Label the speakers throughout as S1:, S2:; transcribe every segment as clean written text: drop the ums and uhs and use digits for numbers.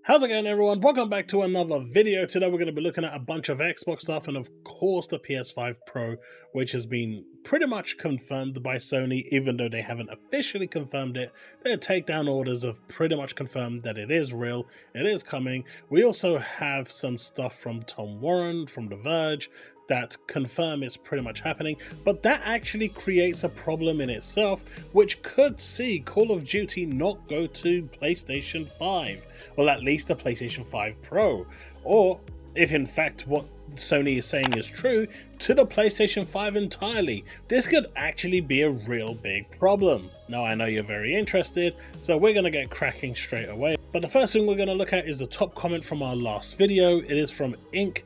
S1: How's it going, everyone? Welcome back to another video. Today we're going to be looking at a bunch of Xbox stuff and of course the PS5 Pro, which has been pretty much confirmed by Sony, even though they haven't officially confirmed it. Their takedown orders have pretty much confirmed that it is real, it is coming. We also have some stuff from Tom Warren from The Verge that confirm it's pretty much happening, but that actually creates a problem in itself, which could see Call of Duty not go to PlayStation 5, well, at least the PlayStation 5 Pro, or if in fact what Sony is saying is true, to the PlayStation 5 entirely. This could actually be a real big problem. Now I know you're very interested, so we're going to get cracking straight away. But the first thing we're going to look at is the top comment from our last video. It is from Ink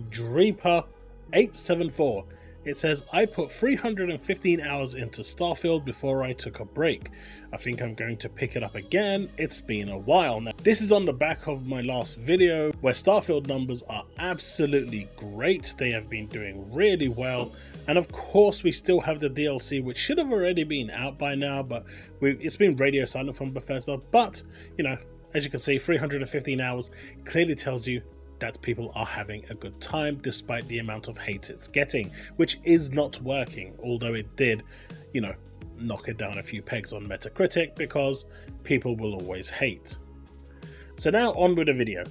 S1: Dreeper 874. It says, I put 315 hours into Starfield before I took a break. I think I'm going to pick it up again. It's been a while now. This is on the back of my last video where Starfield numbers are absolutely great. They have been doing really well. And of course we still have the DLC, which should have already been out by now, but it's been radio silent from Bethesda. But, you know, as you can see, 315 hours clearly tells you that people are having a good time despite the amount of hate it's getting, which is not working, although it did, you know, knock it down a few pegs on Metacritic because people will always hate. So now on with the video.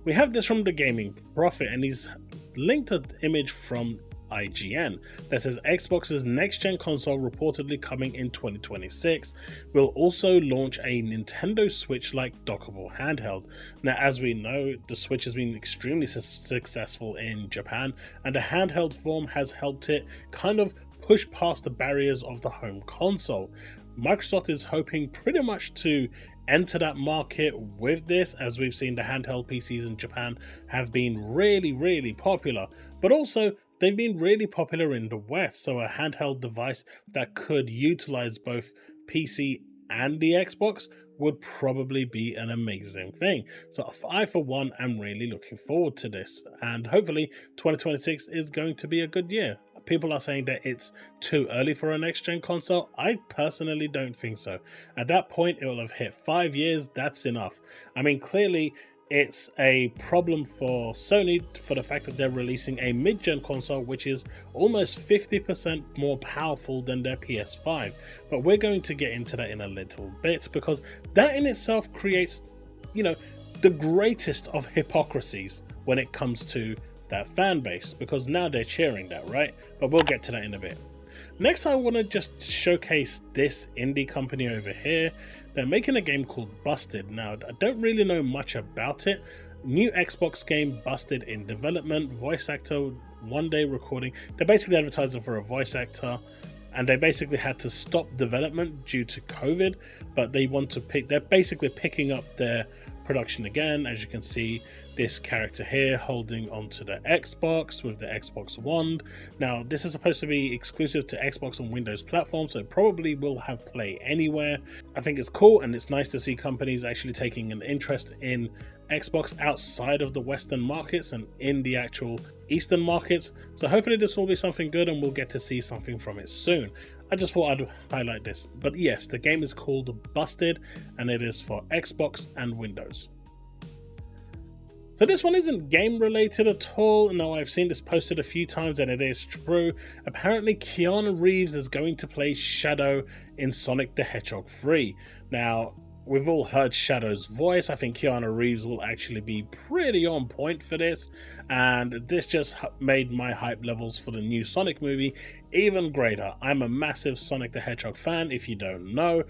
S1: We have this from the Gaming Prophet, and he's linked an image from IGN that says Xbox's next-gen console reportedly coming in 2026 will also launch a Nintendo Switch-like dockable handheld. Now, as we know, the Switch has been extremely successful in Japan, and the handheld form has helped it kind of push past the barriers of the home console. Microsoft is hoping pretty much to enter that market with this, as we've seen the handheld PCs in Japan have been really popular, but also they've been really popular in the West, so a handheld device that could utilize both PC and the Xbox would probably be an amazing thing. So I, for one, am really looking forward to this, and hopefully 2026 is going to be a good year. People are saying that it's too early for a next-gen console. I personally don't think so. At that point, it will have hit 5 years. That's enough. I mean, clearly, it's a problem for Sony for the fact that they're releasing a mid-gen console which is almost 50% more powerful than their PS5. But we're going to get into that in a little bit, because that in itself creates, you know, the greatest of hypocrisies when it comes to that fan base, because now they're cheering that, right? But we'll get to that in a bit. Next, I want to just showcase this indie company over here. They're making a game called Busted. Now, I don't really know much about it. New Xbox game, Busted, in development, voice actor, one-day recording. They're basically advertising for a voice actor, and they basically had to stop development due to COVID, but they want to they're basically picking up their production again. As you can see, this character here holding onto the Xbox with the Xbox wand. Now, this is supposed to be exclusive to Xbox and Windows platforms, so probably will have play anywhere. I think it's cool, and it's nice to see companies actually taking an interest in Xbox outside of the Western markets and in the actual Eastern markets. So hopefully this will be something good and we'll get to see something from it soon. I just thought I'd highlight this. But yes, the game is called Busted, and it is for Xbox and Windows. So this one isn't game related at all. Now, I've seen this posted a few times and it is true. Apparently Keanu Reeves is going to play Shadow in Sonic the Hedgehog 3. Now, we've all heard Shadow's voice. I think Keanu Reeves will actually be pretty on point for this, and this just made my hype levels for the new Sonic movie even greater. I'm a massive Sonic the Hedgehog fan, if you don't know.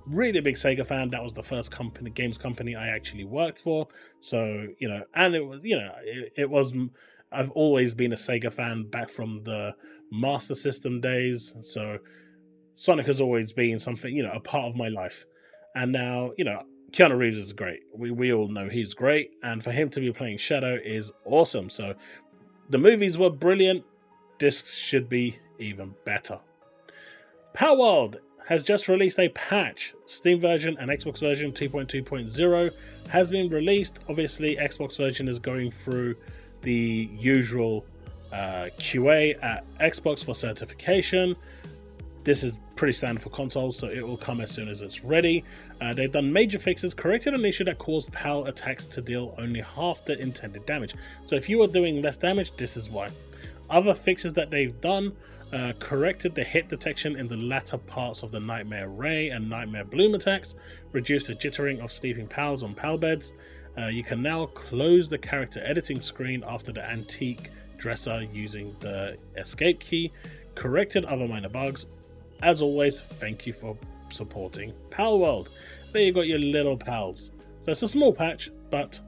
S1: Really big Sega fan. That was the first games company I actually worked for. So, you know, and it was, you know, I've always been a Sega fan back from the Master System days. So Sonic has always been something, you know, a part of my life. And now, you know, Keanu Reeves is great. We all know he's great. And for him to be playing Shadow is awesome. So the movies were brilliant. This should be even better. Palworld has just released a patch. Steam version and Xbox version 2.2.0 has been released. Obviously, Xbox version is going through the usual QA at Xbox for certification. This is pretty standard for consoles, so it will come as soon as it's ready. They've done major fixes, corrected an issue that caused PAL attacks to deal only half the intended damage. So if you were doing less damage, this is why. Other fixes that they've done, corrected the hit detection in the latter parts of the Nightmare Ray and Nightmare Bloom attacks, reduced the jittering of sleeping pals on pal beds. You can now close the character editing screen after the antique dresser using the escape key, corrected other minor bugs. As always, thank you for supporting Palworld. There you got your little pals. So it's a small patch, but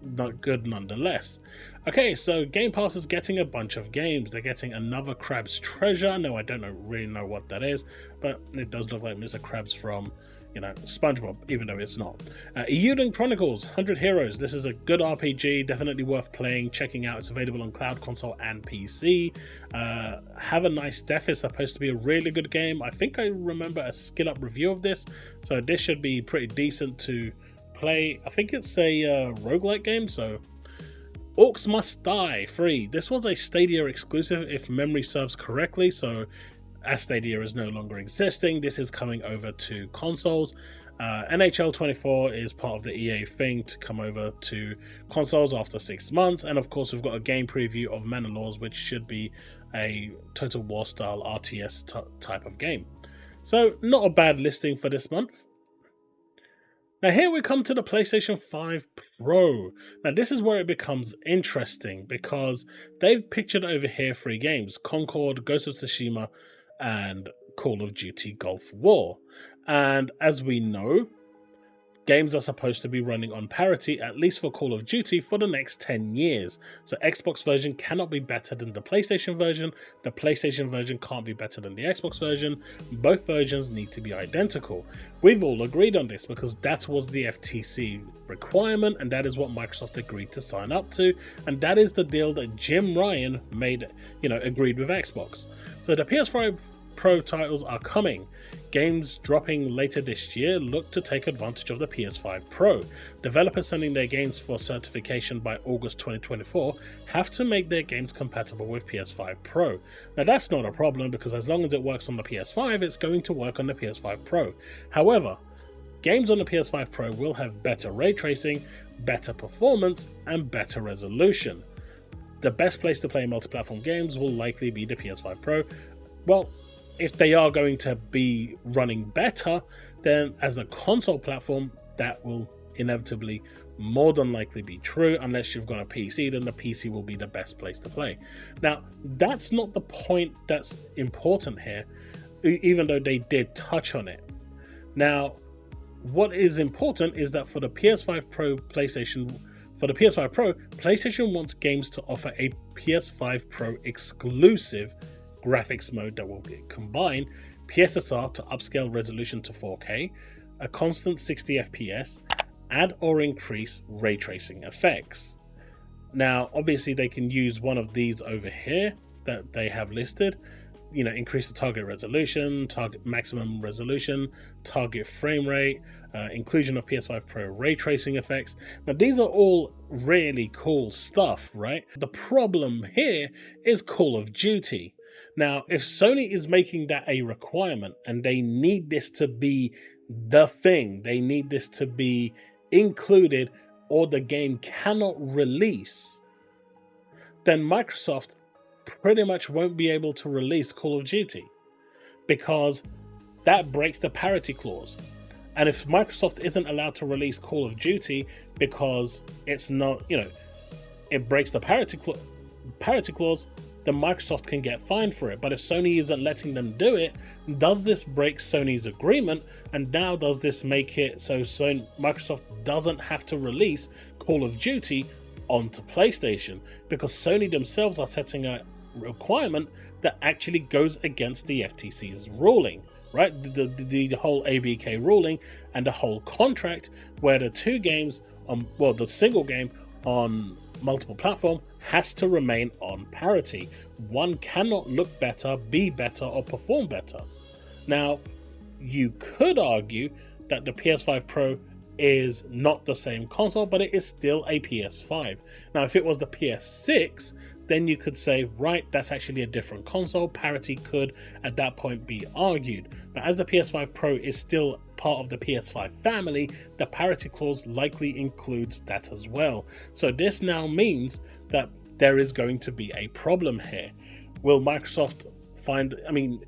S1: not good nonetheless. Okay, so Game Pass is getting a bunch of games. They're getting another Krabs Treasure. No, I don't really know what that is, but it does look like Mr. Krabs from, you know, SpongeBob, even though it's not. Euden Chronicles 100 Heroes. This is a good RPG, definitely worth playing, checking out. It's available on cloud, console, and PC. Have a Nice Death is supposed to be a really good game. I think I remember a skill up review of this, so this should be pretty decent to play. I think it's a roguelike game, so Orcs Must Die free. This was a Stadia exclusive if memory serves correctly, so as Stadia is no longer existing, this is coming over to consoles. NHL 24 is part of the EA thing to come over to consoles after 6 months, and of course we've got a game preview of Manor Laws, which should be a Total War style RTS type of game. So not a bad listing for this month. Now here we come to the PlayStation 5 Pro. Now this is where it becomes interesting, because they've pictured over here 3 games: Concord, Ghost of Tsushima, and Call of Duty Gulf War. And as we know, games are supposed to be running on parity, at least for Call of Duty, for the next 10 years. So Xbox version cannot be better than the PlayStation version. The PlayStation version can't be better than the Xbox version. Both versions need to be identical. We've all agreed on this because that was the FTC requirement, and that is what Microsoft agreed to sign up to, and that is the deal that Jim Ryan made, agreed with Xbox. So the PS5 Pro titles are coming. Games dropping later this year look to take advantage of the PS5 Pro. Developers sending their games for certification by August 2024 have to make their games compatible with PS5 Pro. Now that's not a problem, because as long as it works on the PS5, it's going to work on the PS5 Pro. However, games on the PS5 Pro will have better ray tracing, better performance, and better resolution. The best place to play multi-platform games will likely be the PS5 Pro. Well, if they are going to be running better, then as a console platform, that will inevitably more than likely be true. Unless you've got a PC, then the PC will be the best place to play. Now, that's not the point that's important here, even though they did touch on it. Now, what is important is that for the PS5 Pro PlayStation wants games to offer a PS5 Pro exclusive graphics mode that will combine PSSR to upscale resolution to 4K, a constant 60 FPS, add or increase ray tracing effects. Now, obviously they can use one of these over here that they have listed, increase the target resolution, target maximum resolution, target frame rate, inclusion of PS5 Pro ray tracing effects. Now these are all really cool stuff, right? The problem here is Call of Duty. Now, if Sony is making that a requirement and they need this to be the thing, they need this to be included or the game cannot release, then Microsoft pretty much won't be able to release Call of Duty, because that breaks the parity clause. And if Microsoft isn't allowed to release Call of Duty because it's not, it breaks the parity clause, then Microsoft can get fined for it. But if Sony isn't letting them do it, does this break Sony's agreement? And now does this make it so Microsoft doesn't have to release Call of Duty onto PlayStation? Because Sony themselves are setting a requirement that actually goes against the FTC's ruling, right? The whole ABK ruling and the whole contract, where the two games the single game on multiple platform has to remain on parity. One cannot look better, be better, or perform better. Now, you could argue that the PS5 Pro is not the same console, but it is still a PS5. Now, if it was the PS6, then you could say, right, that's actually a different console. Parity could at that point be argued. But as the PS5 Pro is still part of the PS5 family, the parity clause likely includes that as well. So this now means that there is going to be a problem here. Will Microsoft find, I mean,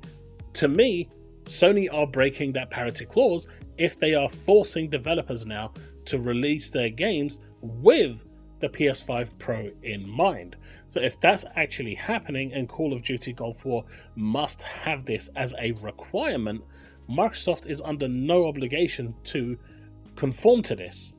S1: to me, Sony are breaking that parity clause if they are forcing developers now to release their games with the PS5 Pro in mind. So if that's actually happening and Call of Duty Gulf War must have this as a requirement, Microsoft is under no obligation to conform to this.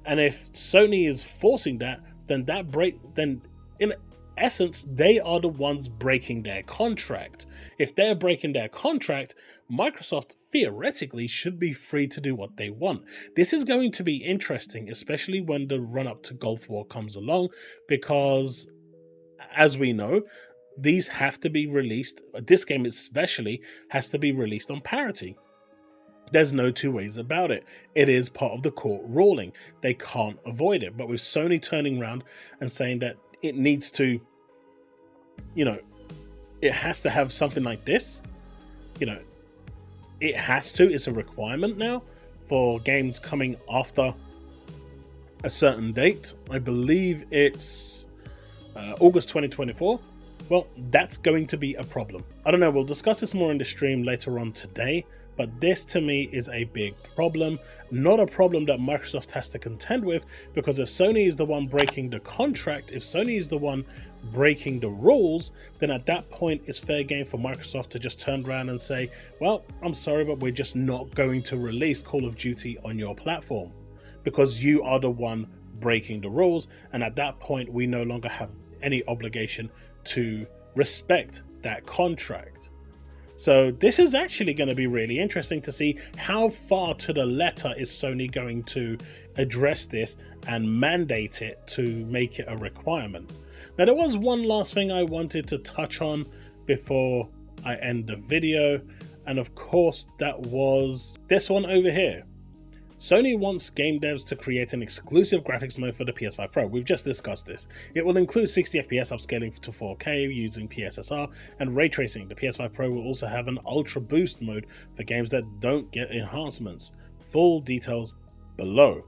S1: And if Sony is forcing that, then in essence, they are the ones breaking their contract. If they're breaking their contract, Microsoft theoretically should be free to do what they want. This is going to be interesting, especially when the run-up to Gulf War comes along, because as we know, these have to be released. This game especially has to be released on parity. There's no two ways about it. It is part of the court ruling. They can't avoid it. But with Sony turning around and saying that it needs to, you know, it has to have something like this, you know, it has to, it's a requirement now for games coming after a certain date. I believe it's August 2024. Well, that's going to be a problem. I don't know, we'll discuss this more in the stream later on today, but this to me is a big problem, not a problem that Microsoft has to contend with, because if Sony is the one breaking the contract, if Sony is the one breaking the rules, then at that point it's fair game for Microsoft to just turn around and say, well, I'm sorry, but we're just not going to release Call of Duty on your platform because you are the one breaking the rules, and at that point we no longer have any obligation to respect that contract. So this is actually going to be really interesting to see how far to the letter is Sony going to address this and mandate it to make it a requirement. Now, there was one last thing I wanted to touch on before I end the video, and of course that was this one over here. Sony wants game devs to create an exclusive graphics mode for the PS5 Pro. We've just discussed this. It will include 60 FPS upscaling to 4K using PSSR and ray tracing. The PS5 Pro will also have an ultra boost mode for games that don't get enhancements. Full details below.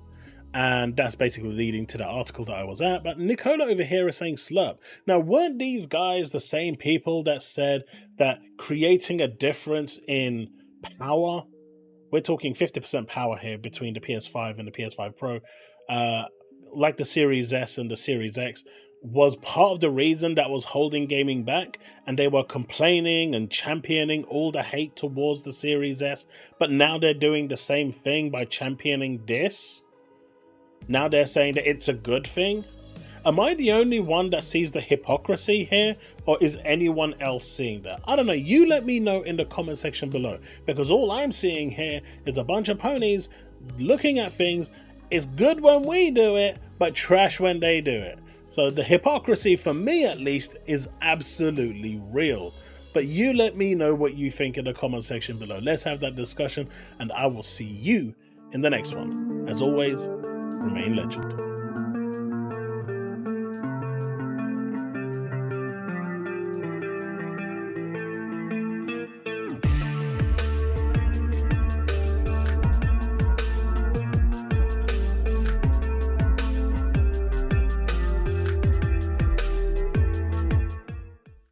S1: And that's basically leading to the article that I was at. But Nicola over here is saying slurp. Now, weren't these guys the same people that said that creating a difference in power, we're talking 50% power here between the PS5 and the PS5 Pro, like the Series S and the Series X, was part of the reason that was holding gaming back, and they were complaining and championing all the hate towards the Series S, but now they're doing the same thing by championing this? Now they're saying that it's a good thing? Am I the only one that sees the hypocrisy here, or is anyone else seeing that? I don't know, you let me know in the comment section below, because all I'm seeing here is a bunch of ponies looking at things. It's good when we do it, but trash when they do it. So the hypocrisy, for me at least, is absolutely real. But you let me know what you think in the comment section below. Let's have that discussion, and I will see you in the next one. As always, remain legend.